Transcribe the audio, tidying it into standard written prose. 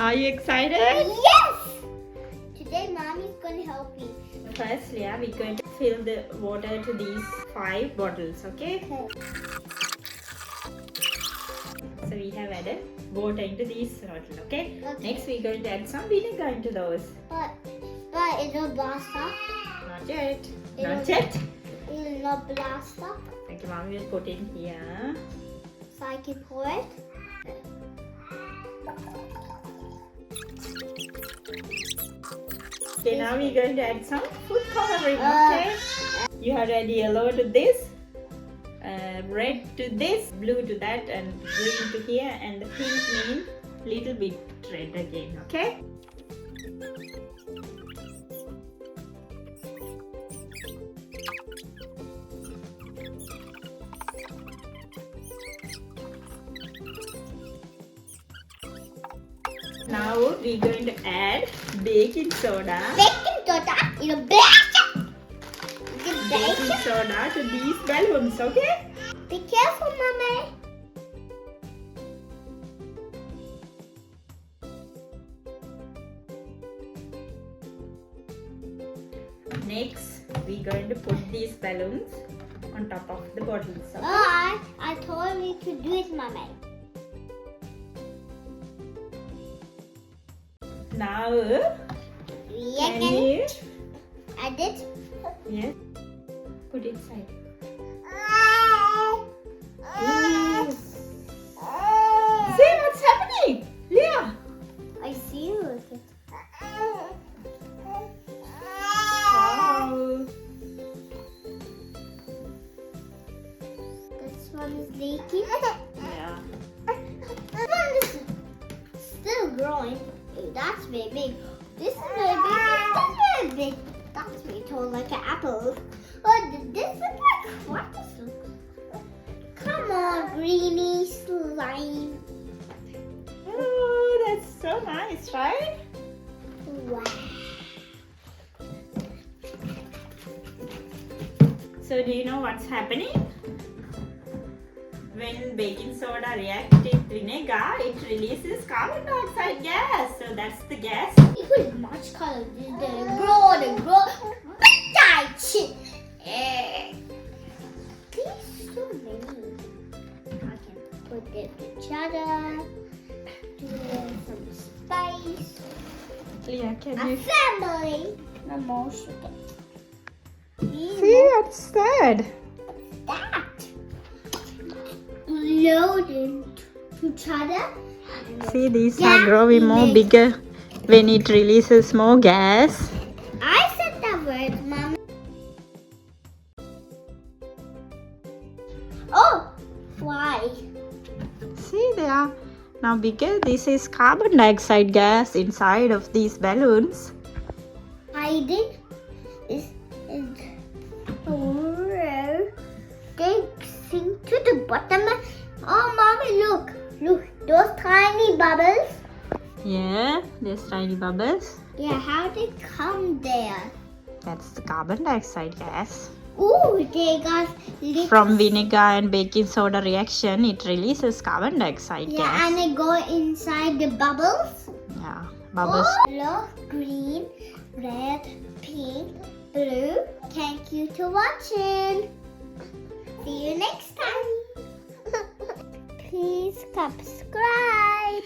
Are you excited? Yes! Today Mommy's going to help me. First, Leah, we're going to fill the water to these 5 bottles, okay? So we have added water into these bottles, okay? Next, we're going to add some vinegar into those. But it'll blast up. Not yet. Not yet. It'll not blast up. Okay, Mommy will put in here. So I can pour it. Okay, now we're going to add some food coloring, okay? You have added yellow to this, red to this, blue to that, and green to here, and the pink means little bit red again, okay? Now we're going to add baking soda. Baking soda in a bag. Baking soda to these balloons, okay? Be careful, Mommy. Next, we're going to put these balloons on top of the bottles. Okay? Oh, I told you to do it, Mommy. Now, Yeah, can you? Add it. Yes. Put it inside. See what's happening, Leah? I see you. Wow. This one is leaking. Yeah. This one is still growing. Oh, that's very big. This is very big. That's very big. That's very tall, like an apple. Oh, this is like what is this? Come on, greeny slime. Oh, that's so nice, right? Wow. So do you know what's happening? When baking soda reacts with vinegar, it releases carbon dioxide gas. So that's the gas. You put much color. They grow. There's so many. I can put them together. Do some spice. Leah, can A you family. No more sugar. see what's that? That. Loaded together. See, these Yeah, are growing more we bigger when it releases more gas. I said that word, Mom. Oh, why? See, they are now bigger. This is carbon dioxide gas inside of these balloons. Hiding is where they sink to the bottom. Oh, Mommy, look, those tiny bubbles. Yeah, there's tiny bubbles. Yeah, how they come there? That's the carbon dioxide gas. Ooh, they got little. From vinegar and baking soda reaction, it releases carbon dioxide Yeah, gas. and they go inside the bubbles. Yeah, bubbles. Oh, look, green, red, pink, blue. Thank you for watching. See you next time. Please subscribe.